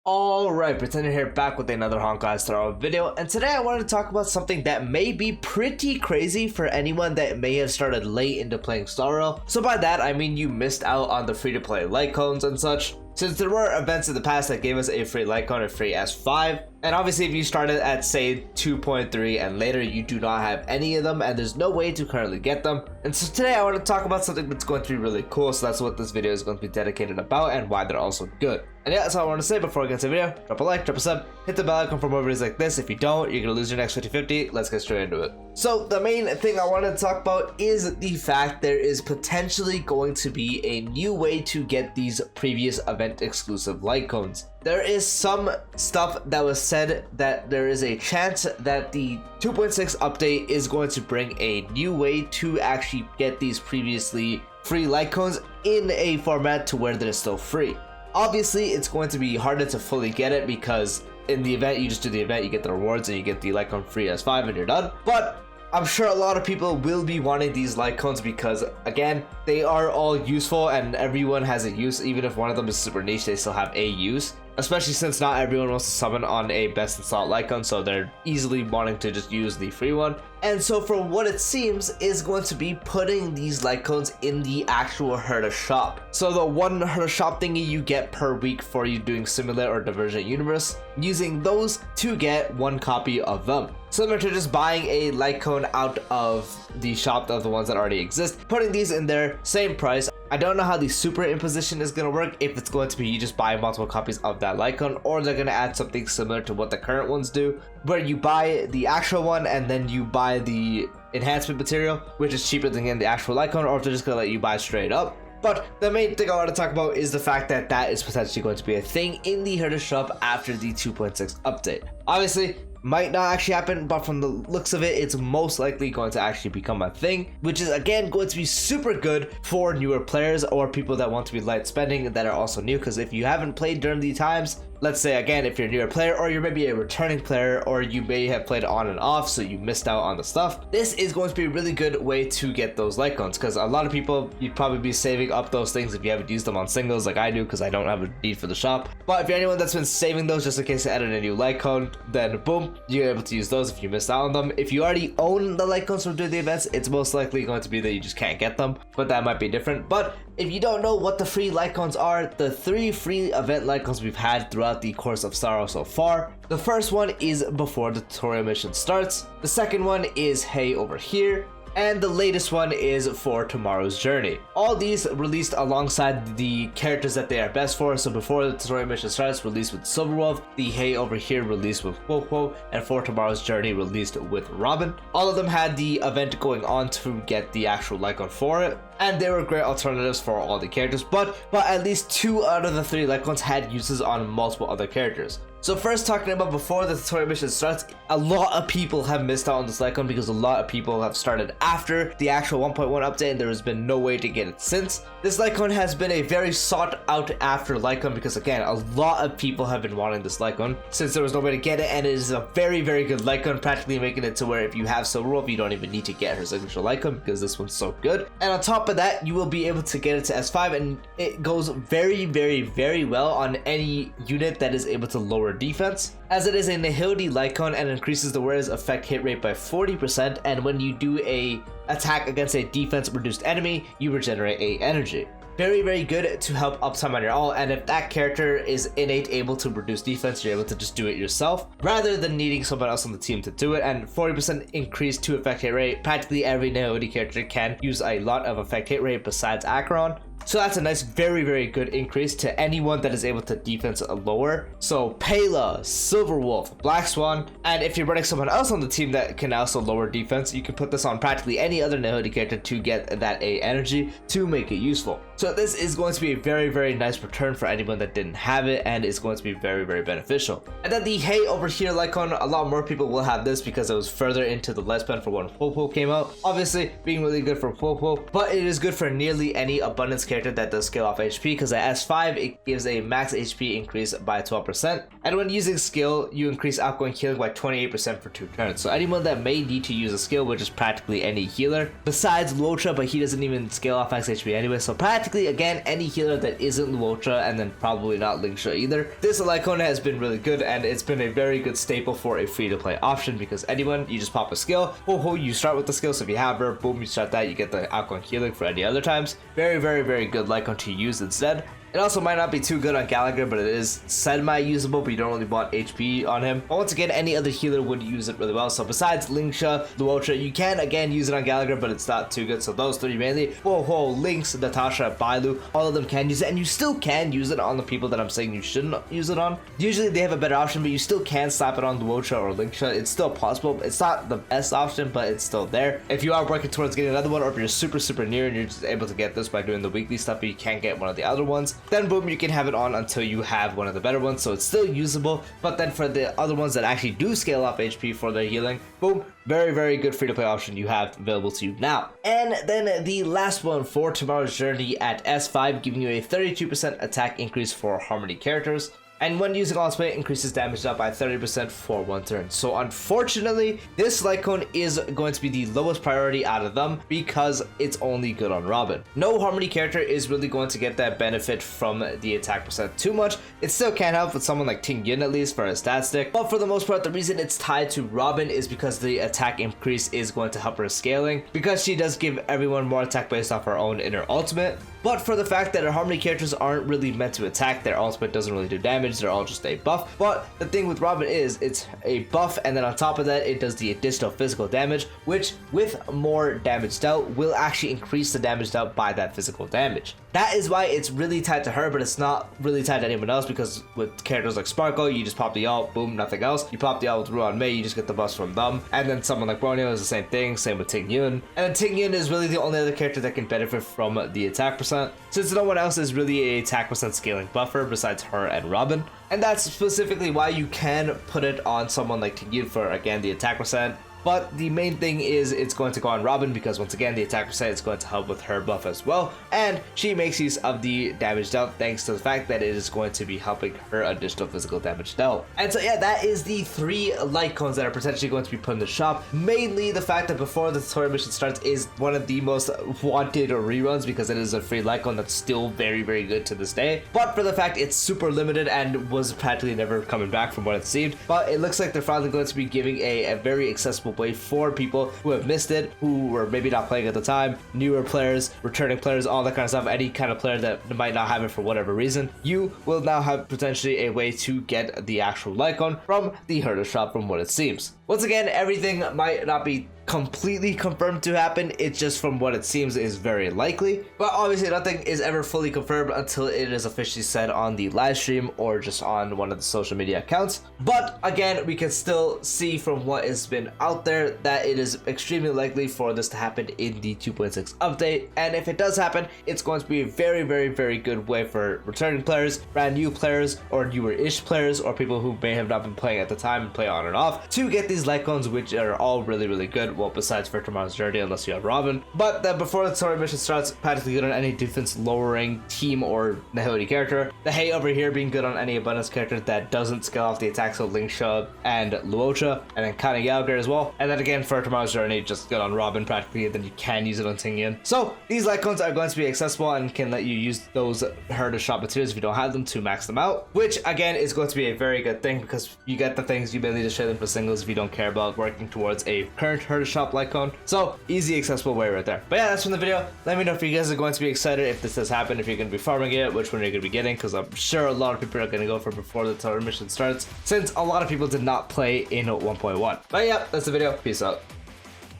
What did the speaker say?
Alright, Pretender here, back with another Honkai Star video, and today I wanted to talk about something that may be pretty crazy for anyone that may have started late into playing Star Rail. So by that, I mean you missed out on the free-to-play light cones and such. Since there were events in the past that gave us a free light cone, a free S5, and obviously if you started at say 2.3 and later, you do not have any of them and there's no way to currently get them. And so today I want to talk about something that's going to be really cool, so that's what this video is going to be dedicated about and why they're also good. And yeah, that's all I want to say before I get to the video. Drop a like, drop a sub, hit the bell icon for more videos like this. If you don't, you're going to lose your next 50-50. Let's get straight into it. So the main thing I want to talk about is the fact there is potentially going to be a new way to get these previous event exclusive light cones. There is some stuff that was said that there is a chance that the 2.6 update is going to bring a new way to actually get these previously free light cones in a format to where they're still free. Obviously, it's going to be harder to fully get it because in the event, you just do the event, you get the rewards, and you get the light cone free as 5 and you're done. But I'm sure a lot of people will be wanting these light cones because, again, they are all useful and everyone has a use. Even if one of them is super niche, they still have a use. Especially since not everyone wants to summon on a best in slot light cone, so they're easily wanting to just use the free one. And so from what it seems is going to be putting these light cones in the actual Herda shop. So the one Herda shop thingy you get per week for you doing Simulate or Divergent Universe, using those to get one copy of them. Similar to just buying a light cone out of the shop of the ones that already exist, putting these in there, same price. I don't know how the super imposition is going to work, if it's going to be you just buy multiple copies of that light cone, or they're going to add something similar to what the current ones do, where you buy the actual one and then you buy the enhancement material, which is cheaper than getting the actual light cone, or if they're just going to let you buy straight up. But the main thing I want to talk about is the fact that that is potentially going to be a thing in the Herda shop after the 2.6 update. Obviously, might not actually happen, but from the looks of it, it's most likely going to actually become a thing, which is again going to be super good for newer players or people that want to be light spending that are also new. Because if you haven't played during the times, let's say again, if you're a newer player or you're maybe a returning player or you may have played on and off so you missed out on the stuff, this is going to be a really good way to get those light cones, because a lot of people, you'd probably be saving up those things if you haven't used them on singles like I do, because I don't have a need for the shop. But if you're anyone that's been saving those just in case they added a new light cone, then boom, you're able to use those if you missed out on them. If you already own the light cones from doing the events, it's most likely going to be that you just can't get them, but that might be different. But if you don't know what the free light cones are, the 3 free event light cones we've had throughout the course of Star Rail so far. The first one is before the tutorial mission starts. The second one is Hey over here. And the latest one is for Tomorrow's Journey. All these released alongside the characters that they are best for. So before the tutorial mission starts, released with Silverwolf, the Hey over here released with Quoquo, and for Tomorrow's Journey released with Robin. All of them had the event going on to get the actual light cone for it, and they were great alternatives for all the characters, but at least 2 out of the 3 light cones had uses on multiple other characters. So first, talking about before the tutorial mission starts, a lot of people have missed out on this light cone because a lot of people have started after the actual 1.1 update and there has been no way to get it since. This light cone has been a very sought out after light cone because again, a lot of people have been wanting this light cone since there was no way to get it, and it is a very, very good light cone, practically making it to where if you have Silverwolf, you don't even need to get her signature light cone because this one's so good. And on top of that, you will be able to get it to S5, and it goes very, very, very well on any unit that is able to lower defense, as it is a nihility light cone and increases the wearer's effect hit rate by 40%, and when you do a attack against a defense reduced enemy, you regenerate 8 energy. Very, very good to help uptime on your ult, and if that character is innate able to reduce defense, you're able to just do it yourself rather than needing someone else on the team to do it. And 40% increase to effect hit rate, practically every nihility character can use a lot of effect hit rate besides Acheron. So that's a nice, very, very good increase to anyone that is able to defense lower. So Pela, Silverwolf, Black Swan, and if you're running someone else on the team that can also lower defense, you can put this on practically any other nihility character to get that A energy to make it useful. So this is going to be a very, very nice return for anyone that didn't have it, and it's going to be very, very beneficial. And then the Hey over here light cone, a lot more people will have this because it was further into the lifespan for when Quoquo came out. Obviously being really good for Quoquo, but it is good for nearly any abundance character that does scale off HP, because at S5 it gives a max HP increase by 12%, and when using skill you increase outgoing healing by 28% for 2 turns. So anyone that may need to use a skill, which is practically any healer besides Lotra, but he doesn't even scale off max HP anyway, so practically practically, again, any healer that isn't Luocha, and then probably not Lingsha either. This Lycona has been really good, and it's been a very good staple for a free-to-play option, because anyone, you just pop a skill, you start with the skill, so if you have her, boom, you start that, you get the outgoing healing for any other times. Very, very, very good Lycon to use instead. It also might not be too good on Gallagher, but it is semi-usable, but you don't really want HP on him. But once again, any other healer would use it really well. So besides Lingsha, Luocha, you can again use it on Gallagher, but it's not too good. So those three mainly. Lynx, Natasha, Bailu, all of them can use it, and you still can use it on the people that I'm saying you shouldn't use it on. Usually they have a better option, but you still can slap it on Luocha or Lingsha. It's still possible. It's not the best option, but it's still there. If you are working towards getting another one, or if you're super near and you're just able to get this by doing the weekly stuff, but you can't get one of the other ones, then boom, you can have it on until you have one of the better ones, so it's still usable. But then for the other ones that actually do scale up HP for their healing, boom, very good free-to-play option you have available to you now. And then the last one for Tomorrow's Journey at S5, giving you a 32% attack increase for Harmony characters. And when using ultimate, increases damage up by 30% for 1 turn. So unfortunately, this Lycon is going to be the lowest priority out of them because it's only good on Robin. No Harmony character is really going to get that benefit from the attack percent too much. It still can help with someone like Ting Yun at least for a stat stick. But for the most part, the reason it's tied to Robin is because the attack increase is going to help her scaling, because she does give everyone more attack based off her own inner ultimate. But for the fact that her Harmony characters aren't really meant to attack, their ultimate doesn't really do damage, they're all just a buff. But the thing with Robin is it's a buff, and then on top of that it does the additional physical damage, which with more damage dealt will actually increase the damage dealt by that physical damage. That is why it's really tied to her, but it's not really tied to anyone else, because with characters like Sparkle, you just pop the ult, boom, nothing else. You pop the ult with Ruan Mei, you just get the buffs from them. And then someone like Bronio is the same thing, same with Ting Yun. And then Ting Yun is really the only other character that can benefit from the attack percent, since no one else is really a attack percent scaling buffer besides her and Robin. And that's specifically why you can put it on someone like Ting Yun for, again, the attack percent. But the main thing is it's going to go on Robin, because once again, the attack percent is going to help with her buff as well. And she makes use of the damage dealt thanks to the fact that it is going to be helping her additional physical damage dealt. And so yeah, that is the 3 Lycons that are potentially going to be put in the shop. Mainly the fact that before the tutorial mission starts is one of the most wanted reruns, because it is a free Lycon that's still very good to this day. But for the fact it's super limited and was practically never coming back from what it seemed. But it looks like they're finally going to be giving a very accessible way for people who have missed it, who were maybe not playing at the time, newer players, returning players, all that kind of stuff. Any kind of player that might not have it for whatever reason, you will now have potentially a way to get the actual Lycon from the herder shop, from what it seems. Once again, everything might not be completely confirmed to happen, it's just from what it seems is very likely. But obviously nothing is ever fully confirmed until it is officially said on the live stream or just on one of the social media accounts. But again, we can still see from what has been out there that it is extremely likely for this to happen in the 2.6 update. And if it does happen, it's going to be a very good way for returning players, brand new players, or newer-ish players, or people who may have not been playing at the time and play on and off, to get these Lycons, which are all really good. Well, besides for Tomorrow's Journey, unless you have Robin. But then before the story mission starts, practically good on any defense lowering team or Nahility character. The Hay over here being good on any abundance character that doesn't scale off the attacks of Lingsha and Luocha, and then kind of Gallagher as well. And then again for Tomorrow's Journey, just good on Robin practically, and then you can use it on Ting Yun. So these Lycons are going to be accessible and can let you use those herder shop materials if you don't have them to max them out, which again is going to be a very good thing, because you get the things you mainly just share them for singles if you don't care about working towards a current herder shop Lycon. So easy accessible way right there. But yeah, that's from the video. Let me know if you guys are going to be excited if this does happen, if you're going to be farming it, which one you're going to be getting, because I'm sure a lot of people are going to go for before the tutorial mission starts, since a lot of people did not play in 1.1. But yeah, that's the video. Peace out.